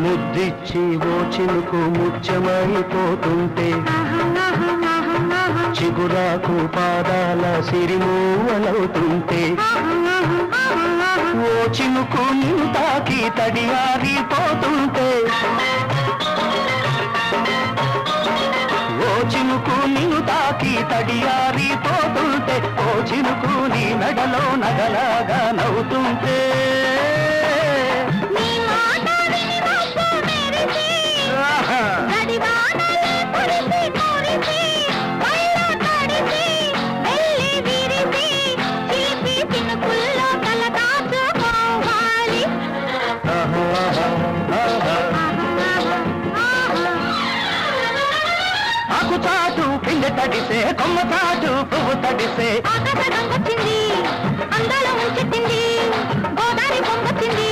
ముద్దిచ్చి ఓ చినుకు ముత్యమైపోతుంటే చిగురాకు పాదాల సిరిమూవలవుతుంటే ఓ చినుకు నిన్ను తాకి తడియారిపోతుంటే ఓ చినుకు నిన్ను తాకి తడియారిపోతుంటే ఓ చినుకు నీ మెడలో నగలాగా నవ్వుతుంటే ఆకుచాటు పిండి తడిసే కొమ్మ చాటు పువ్వు తడిసే ఆకాశ గంగొచ్చింది అందాల ముంచెత్తింది గోదావరి పొంగొచ్చింది